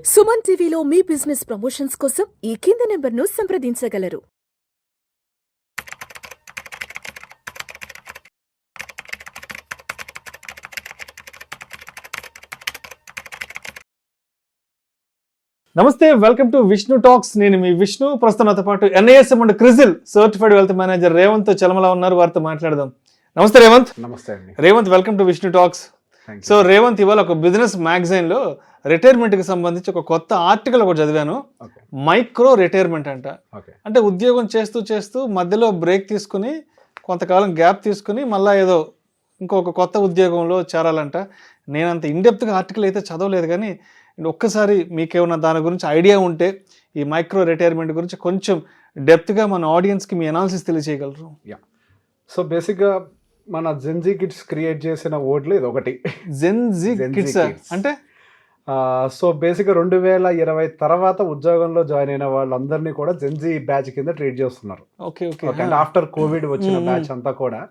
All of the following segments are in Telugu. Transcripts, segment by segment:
సుమన్ టీవీలో మీ బిజినెస్ ప్రమోషన్స్ కోసం ఈ కింది నెంబర్ను సంప్రదించగలరు. నమస్తే, వెల్కమ్ టు విష్ణు టాక్స్. నేను మీ విష్ణు. ప్రస్తుతం నాతో పాటు NISM and CRISIL certified wealth manager Revanth Chalamala ఉన్నారు. వారితో మాట్లాడదాం. నమస్తే రేవంత్. నమస్తే అండి Revanth, welcome to Vishnu talks. So Revanth, ఇవాళ ఒక బిజినెస్ మ్యాగజైన్ లో రిటైర్మెంట్ కి సంబంధించి ఒక కొత్త ఆర్టికల్ ఒకటి చదివాను. మైక్రో రిటైర్మెంట్ అంట. అంటే ఉద్యోగం చేస్తూ చేస్తూ మధ్యలో బ్రేక్ తీసుకుని కొంతకాలం గ్యాప్ తీసుకుని మళ్ళీ ఏదో ఇంకొక కొత్త ఉద్యోగంలో చేరాలంట. నేనంత ఇన్డెప్త్గా ఆర్టికల్ అయితే చదవలేదు, కానీ ఒక్కసారి మీకేమన్నా దాని గురించి ఐడియా ఉంటే ఈ మైక్రో రిటైర్మెంట్ గురించి కొంచెం డెప్త్గా మన ఆడియన్స్కి మీ అనాలిసిస్ తెలియజేయగలరు. సో బేసిక్గా మన జెన్జీ కిడ్స్ క్రియేట్ చేసిన వర్డ్లు ఇది ఒకటి. జెన్జీ కిడ్స్ అంటే సో బేసిక్గా 2020 తర్వాత ఉద్యోగంలో జాయిన్ అయిన వాళ్ళందరినీ కూడా జెన్జీ బ్యాచ్ కింద ట్రీట్ చేస్తున్నారు. ఓకే. ఆఫ్టర్ కోవిడ్ వచ్చిన బ్యాచ్ అంతా కూడా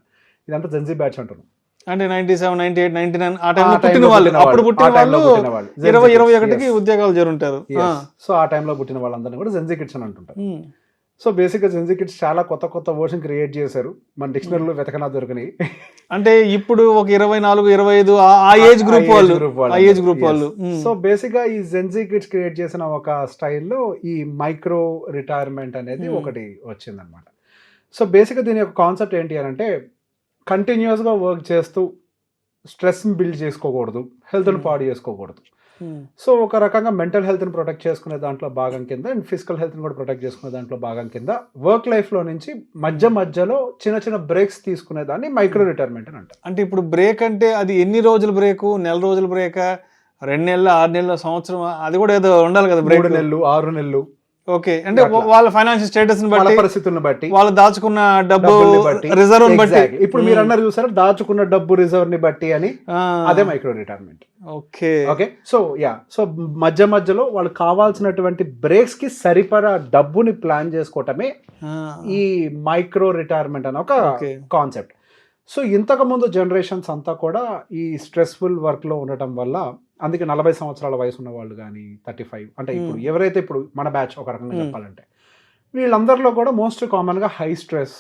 ఇదంతా జెన్జీ బ్యాచ్ అంటున్నాం. అంటే 97, 98, 99 ఆ టైంలో పుట్టిన వాళ్ళు, అప్పుడు పుట్టిన వాళ్ళు 20-21కి ఉద్యోగాలు జరుగుంటారు. సో ఆ టైంలో పుట్టిన వాళ్ళందరినీ కూడా జెన్జీ కిడ్స్ అని అంటుంటారు. సో బేసిక్గా జెన్జీ కిడ్స్ చాలా కొత్త వర్షన్ క్రియేట్ చేశారు. మన డిక్షనరీలో వెతకనా దొరికినాయి. అంటే ఇప్పుడు ఒక 24, 25 ఆ ఏజ్ గ్రూప్ వాళ్ళు. సో బేసిక్గా ఈ జెన్జీ కిడ్స్ క్రియేట్ చేసిన ఒక స్టైల్లో ఈ మైక్రో రిటైర్మెంట్ అనేది ఒకటి వచ్చిందనమాట. సో బేసిక్గా దీని యొక్క కాన్సెప్ట్ ఏంటి అని అంటే, కంటిన్యూస్గా వర్క్ చేస్తూ స్ట్రెస్ని బిల్డ్ చేసుకోకూడదు, హెల్త్ని పాడు చేసుకోకూడదు. సో ఒక రకంగా మెంటల్ హెల్త్ని ప్రొటెక్ట్ చేసుకునే దాంట్లో భాగం కింద అండ్ ఫిజికల్ హెల్త్ని కూడా ప్రొటెక్ట్ చేసుకునే దాంట్లో భాగం కింద వర్క్ లైఫ్లో నుంచి మధ్యలో చిన్న బ్రేక్స్ తీసుకునే దాన్ని మైక్రో రిటైర్మెంట్ అని అంటారు. అంటే ఇప్పుడు బ్రేక్ అంటే అది ఎన్ని రోజుల బ్రేకు? నెల రోజుల బ్రేకా, 2 నెలలు, 6 నెలలు, సంవత్సరం? అది కూడా ఏదో ఉండాలి కదా. 3 నెలలు, 6 నెలలు. ఓకే. అంటే వాళ్ళ ఫైనాన్షియల్ స్టేటస్ బట్టి, పరిస్థితులను బట్టి, వాళ్ళు దాచుకున్న డబ్బు రిజర్వ్ బట్టి. ఇప్పుడు మీరు అన్నారు చూసారా, దాచుకున్న డబ్బు రిజర్వ్ ని బట్టి అని, అదే మైక్రో రిటైర్మెంట్. ఓకే. సో మధ్యలో వాళ్ళు కావాల్సినటువంటి బ్రేక్స్ కి సరిపడా డబ్బుని ప్లాన్ చేసుకోవటమే ఈ మైక్రో రిటైర్మెంట్ అనే ఒక కాన్సెప్ట్. సో ఇంతకు ముందు జనరేషన్స్ అంతా కూడా ఈ స్ట్రెస్ఫుల్ వర్క్ లో ఉండటం వల్ల, అందుకే 40 సంవత్సరాల వయసు ఉన్న వాళ్ళు కానీ 35, అంటే ఇప్పుడు ఎవరైతే ఇప్పుడు మన బ్యాచ్ ఒక రకంగా చెప్పాలంటే, వీళ్ళందరిలో కూడా మోస్ట్ కామన్ గా హై స్ట్రెస్,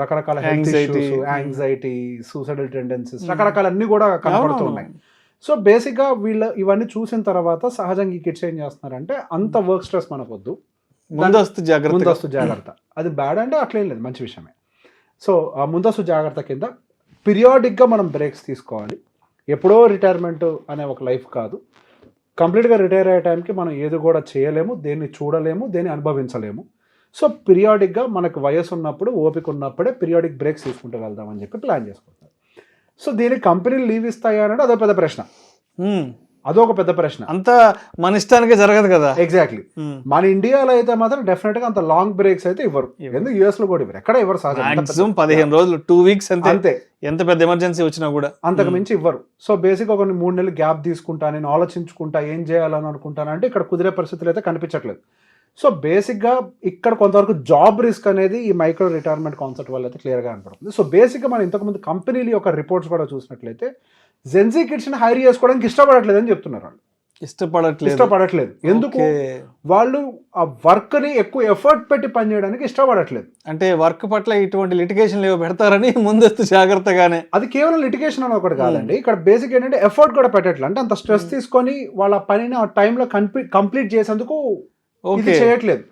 రకరకాల health issues, anxiety, suicidal tendencies, రకరకాల అన్ని కూడా కనపడుతూ ఉన్నాయి. సో బేసిక్ గా వీళ్ళు ఇవన్నీ చూసిన తర్వాత సహజంగా ఈ కిడ్స్ ఏం చేస్తున్నారంటే, అంత వర్క్ స్ట్రెస్ మనకొద్దు, ముందస్తు జాగ్రత్త. అది బ్యాడ్ అంటే అట్లేం లేదు, మంచి విషయమే. సో ముందస్తు జాగ్రత్త కింద పీరియాడిక్గా మనం బ్రేక్స్ తీసుకోవాలి. ఎప్పుడో రిటైర్మెంట్ అనే ఒక లైఫ్ కాదు. కంప్లీట్గా రిటైర్ అయ్యే టైంకి మనం ఏది కూడా చేయలేము, దేన్ని చూడలేము, దేన్ని అనుభవించలేము. సో పీరియాడిక్గా మనకు వయసు ఉన్నప్పుడు, ఓపిక ఉన్నప్పుడే పీరియాడిక్ బ్రేక్స్ తీసుకుంటూ వెళ్దామని చెప్పి ప్లాన్ చేసుకుంటారు. సో దీనికి కంపెనీలు లీవ్ ఇస్తాయా అంటే అదొక పెద్ద ప్రశ్న. అంతా మన ఇష్టానికే జరగదు కదా. ఎగ్జాక్ట్లీ. మన ఇండియాలో అయితే మాత్రం డెఫినెట్ గా అంత లాంగ్ బ్రేక్స్ అయితే ఇవ్వరు. ఎందుకు US లో కూడా ఇవ్వరు, ఎక్కడ ఇవ్వరు. మాక్సిమం 15 రోజులు, 2 వీక్స్ అంతే. ఎంత పెద్ద ఎమర్జెన్సీ వచ్చినా కూడా అంతకు మించి ఇవ్వరు. సో బేసిక్ ఒక 3 నెలలు గ్యాప్ తీసుకుంటా, నేను ఆలోచించుకుంటా ఏం చేయాలని అనుకుంటానంటే ఇక్కడ కుదిరే పరిస్థితులు అయితే కనిపించట్లేదు. సో బేసిక్గా ఇక్కడ కొంతవరకు జాబ్ రిస్క్ అనేది ఈ మైక్రో రిటైర్మెంట్ కాన్సెప్ట్ వల్ల అయితే క్లియర్గా కనపడుతుంది. సో బేసిక్గా మనం ఇంతకుముందు కంపెనీల యొక్క రిపోర్ట్స్ కూడా చూసినట్లయితే, జెన్జీ కిడ్స్ ని హైర్ చేసుకోవడానికి ఇష్టపడట్లేదు అని చెప్తున్నారు. వాళ్ళు ఇష్టపడట్లేదు. ఎందుకు? వాళ్ళు ఆ వర్క్ ని ఎక్కువ ఎఫర్ట్ పెట్టి పనిచేయడానికి ఇష్టపడట్లేదు. అంటే వర్క్ పట్ల ఇటువంటి లిటిగేషన్ ఏవో పెడతారని ముందస్తు జాగ్రత్తగానే. అది కేవలం లిటిగేషన్ అని ఒకటి కాదండి. ఇక్కడ బేసిక్ ఏంటంటే ఎఫర్ట్ కూడా పెట్టట్లేదు. అంటే అంత స్ట్రెస్ తీసుకొని వాళ్ళ పనిని ఆ టైంలో కంప్లీట్ చేసేందుకు ఇది చేయట్లేదు.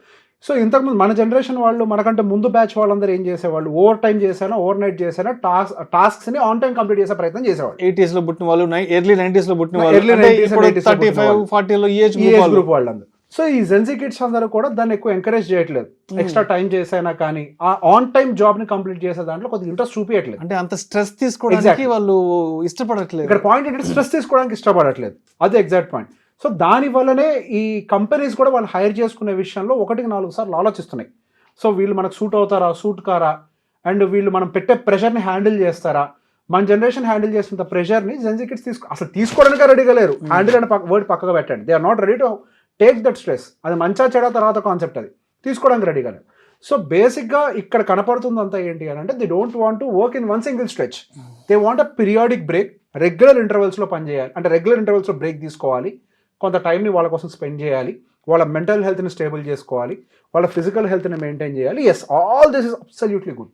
సో ఇంతకుముందు మన జనరేషన్ వాళ్ళు, మనకంటే ముందు బ్యాచ్ వాళ్ళందరూ ఏం చేసేవాళ్ళు, ఓవర్ టైం చేసినా, ఓవర్ నైట్ చేసినా, టాస్క్స్ ని ఆన్ టైం కంప్లీట్ చేసే ప్రయత్నం చేసేవాళ్ళు. 80s లో పుట్టిన వాళ్ళు, ఎర్లీ 90s లో పుట్టిన వాళ్ళు, 35, 40 లో ఏజ్ గ్రూప్ వాళ్ళందరూ. సో ఈ జెన్జీ కిడ్స్ అందరూ కూడా దాన్ని ఎక్కువ ఎంకరేజ్ చేయట్లేదు. ఎక్స్ట్రా టైం చేసైనా కానీ ఆ ఆన్ టైం జాబ్ ని కంప్లీట్ చేసే దాంట్లో కొద్దిగా ఇంట్రెస్ట్ చూపించట్లేదు. అంటే అంత స్ట్రెస్ తీసుకోవడానికి వాళ్ళు ఇష్టపడట్లేదు. ఇక్కడ పాయింట్ ఏంటంటే స్ట్రెస్ తీసుకోవడానికి ఇష్టపడట్లేదు, అదే ఎగ్జాక్ట్ పాయింట్. సో దాని వల్లనే ఈ కంపెనీస్ కూడా వాళ్ళు హైర్ చేసుకునే విషయంలో 1-4 సార్లు ఆలోచిస్తున్నాయి. సో వీళ్ళు మనకు సూట్ అవుతారా, సూట్ కారా, అండ్ వీళ్ళు మనం పెట్టే ప్రెషర్ని హ్యాండిల్ చేస్తారా. మన జనరేషన్ హ్యాండిల్ చేసిన ప్రెషర్ని జెన్జీ కిడ్స్ అసలు తీసుకోవడానికి రెడీగా లేరు. హ్యాండిల్ అనే వర్డ్ పక్కగా పెట్టండి. They are not ready to take that stress. అది మంచా చెడా తర్వాత కాన్సెప్ట్, అది తీసుకోవడానికి రెడీగా లేరు. సో బేసిక్గా ఇక్కడ కనపడుతుందంతా ఏంటి అని అంటే, they don't want to work in one single stretch. They want a periodic break. Regular ఇంటర్వెల్స్లో పనిచేయాలి, అంటే రెగ్యులర్ ఇంటర్వెల్స్లో బ్రేక్ తీసుకోవాలి. కొంత టైంని వాళ్ళ కోసం స్పెండ్ చేయాలి, వాళ్ళ మెంటల్ హెల్త్ని స్టేబుల్ చేసుకోవాలి, వాళ్ళ ఫిజికల్ హెల్త్ని మెయింటైన్ చేయాలి. Yes, all this is absolutely good,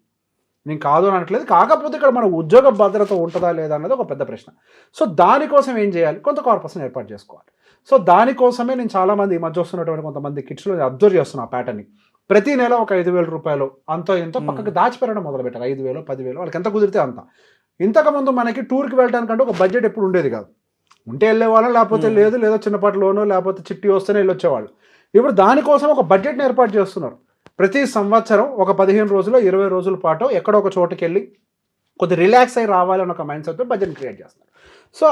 నేను కాదు అనట్లేదు. కాకపోతే ఇక్కడ మన ఉద్యోగ భద్రత ఉంటుందా లేదా అన్నది ఒక పెద్ద ప్రశ్న. సో దానికోసం ఏం చేయాలి, కొంత కార్పస్ని ఏర్పాటు చేసుకోవాలి. సో దానికోసమే నేను చాలామంది ఈ మధ్య వస్తున్నటువంటి కొంతమంది కిడ్స్లో అబ్జర్వ్ చేస్తున్నా ఆ ప్యాటర్న్ని. ప్రతి నెల ఒక 5,000 రూపాయలు అంతో ఎంతో పక్కకు దాచిపెట్టడం మొదలుపెట్టారు. 5,000 10,000 వాళ్ళకి ఎంత కుదిరితే అంత. ఇంతకుముందు మనకి టూర్కి వెళ్ళడానికంటే ఒక బడ్జెట్ ఎప్పుడు ఉండేది కాదు. ఉంటే వెళ్ళేవాళ్ళం, లేకపోతే లేదు, లేదో చిన్నపాటి లోనో లేకపోతే చిట్టి వస్తేనే వెళ్ళొచ్చేవాళ్ళు. ఇప్పుడు దానికోసం ఒక బడ్జెట్ని ఏర్పాటు చేస్తున్నారు. ప్రతి సంవత్సరం ఒక 15 రోజులు 20 రోజుల పాటు ఎక్కడో ఒక చోటుకి వెళ్ళి కొద్ది రిలాక్స్ అయ్యి రావాలని ఒక మైండ్ సెట్తో బడ్జెట్ని క్రియేట్ చేస్తున్నారు. సో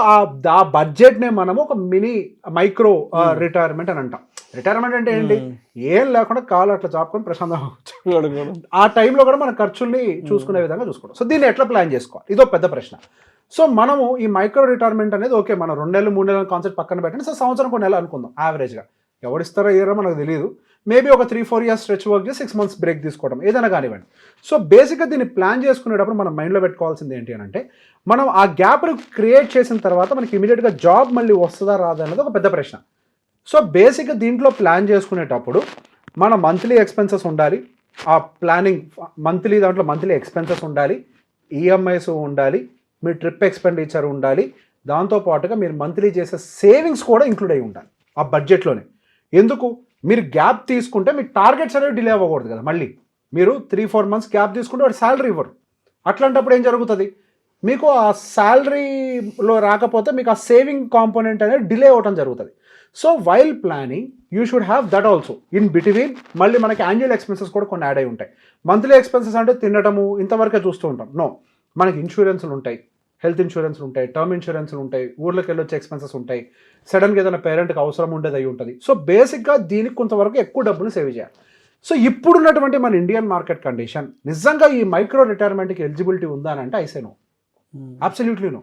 ఆ బడ్జెట్నే మనము ఒక మినీ మైక్రో రిటైర్మెంట్ అని అంటాం. రిటైర్మెంట్ అంటే ఏంటి, ఏం లేకుండా కాలు అట్లా చాపుకొని ప్రశాంతంగా ఆ టైంలో కూడా మన ఖర్చుల్ని చూసుకునే విధంగా చూసుకోవడం. సో దీన్ని ఎట్లా ప్లాన్ చేసుకోవాలి, ఇదో పెద్ద ప్రశ్న. సో మనము ఈ మైక్రో రిటైర్మెంట్ అనేది ఓకే, మనం 2 నెలలు 3 నెలల కాన్సెప్ట్ పక్కన పెట్టండి. సో సంవత్సరం కొన్ని నెలలు అనుకుందాం యావరేజ్గా. ఎవరిస్తారో ఇయరో మనకు తెలియదు. మేబీ ఒక 3-4 ఇయర్స్ స్ట్రెచ్ వర్క్ చేసి 6 months బ్రేక్ తీసుకోవడం ఏదైనా కానివ్వండి. సో బేసిక్గా దీన్ని ప్లాన్ చేసుకునేటప్పుడు మనం మైండ్లో పెట్టుకోవాల్సింది ఏంటి అని అంటే, మనం ఆ గ్యాప్ను క్రియేట్ చేసిన తర్వాత మనకి ఇమీడియట్గా జాబ్ మళ్ళీ వస్తుందా రాదా అనేది ఒక పెద్ద ప్రశ్న. సో బేసిక్గా దీంట్లో ప్లాన్ చేసుకునేటప్పుడు మన మంత్లీ ఎక్స్పెన్సెస్ ఉండాలి. ఆ ప్లానింగ్ దాంట్లో మంత్లీ ఎక్స్పెన్సెస్ ఉండాలి, ఈఎంఐస్ ఉండాలి, మీ ట్రిప్ ఎక్స్పెండిచర్ ఉండాలి, దాంతోపాటుగా మీరు మంత్లీ చేసే సేవింగ్స్ కూడా ఇంక్లూడ్ అయి ఉండాలి ఆ బడ్జెట్లోనే. ఎందుకు, మీరు గ్యాప్ తీసుకుంటే మీ టార్గెట్స్ అనేవి డిలే అవ్వకూడదు కదా. మళ్ళీ మీరు 3-4 months గ్యాప్ తీసుకుంటే వాడు శాలరీ ఇవ్వరు. అట్లాంటప్పుడు ఏం జరుగుతుంది, మీకు ఆ శాలరీలో రాకపోతే మీకు ఆ సేవింగ్ కాంపోనెంట్ అనేది డిలే అవ్వడం జరుగుతుంది. So while planning you should have that also in between. మళ్ళీ మనకి యాన్యువల్ ఎక్స్పెన్సెస్ కూడా కొన్ని యాడ్ అయి ఉంటాయి. మంత్లీ ఎక్స్పెన్సెస్ అంటే తినడము ఇంతవరకే చూస్తూ ఉంటాం. నో, మనకి ఇన్సూరెన్స్లు ఉంటాయి, హెల్త్ ఇన్సూరెన్స్లు ఉంటాయి, టర్మ్ ఇన్సూరెన్స్లు ఉంటాయి, ఊర్లోకి వెళ్ళి వచ్చే ఎక్స్పెన్సెస్ ఉంటాయి, సడన్గా ఏదైనా పేరెంట్కి అవసరం ఉండేది అయి ఉంటుంది. సో బేసిక్గా దీనికి కొంతవరకు ఎక్కువ డబ్బులు సేవ్ చేయాలి. సో ఇప్పుడున్నటువంటి మన ఇండియన్ మార్కెట్ కండిషన్ నిజంగా ఈ మైక్రో రిటైర్మెంట్కి ఎలిజిబిలిటీ ఉందా అని అంటే ఐసే నో, అబ్సల్యూట్లీ నో.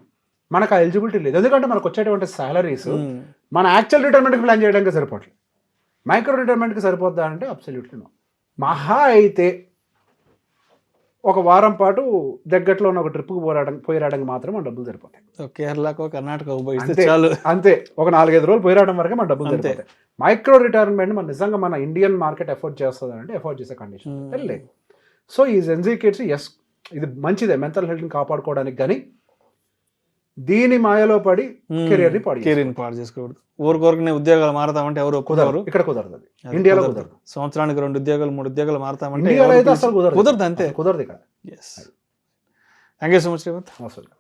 మనకు ఆ ఎలిజిబిలిటీ లేదు. ఎందుకంటే మనకు వచ్చేటువంటి సాలరీస్ మన యాక్చువల్ రిటైర్మెంట్కి ప్లాన్ చేయడానికి సరిపోవట్లేదు. మైక్రో రిటైర్మెంట్కి సరిపోద్దా అంటే అబ్సల్యూట్లీ నో. మహా అయితే ఒక వారం పాటు దగ్గరలో ఉన్న ఒక ట్రిప్కి పోయి రావడానికి మాత్రం మన డబ్బులు సరిపోతాయి. కేరళకు కర్ణాటక అంతే, ఒక 4-5 రోజులు పోయి రావడం వరకే మన డబ్బులు సరిపోతాయి. మైక్రో రిటైర్మెంట్ మన నిజంగా మన ఇండియన్ మార్కెట్ ఎఫోర్డ్ చేస్తుంది అంటే ఎఫోర్డ్ చేసే కండిషన్ లేదు. సో ఈ జెన్జీ కిడ్స్ ఎస్, ఇది మంచిదే మెంటల్ హెల్త్ని కాపాడుకోవడానికి, కానీ దీని మాయలో పడి కెరీర్ని పాడు చేసుకోకూడదు. ఊరికొరకు ఉద్యోగాలు మారతామంటే ఎవరు ఒప్పుకోరు. ఇక్కడ కుదరదు, ఇండియాలో కుదరదు. సంవత్సరానికి 2 ఉద్యోగాలు 3 ఉద్యోగాలు మారతామంటే ఇండియాలో అయితే అసలు కుదరదు. అంతే, కుదరదు ఇక్కడ. Thank you so much Revanth. అవసరం.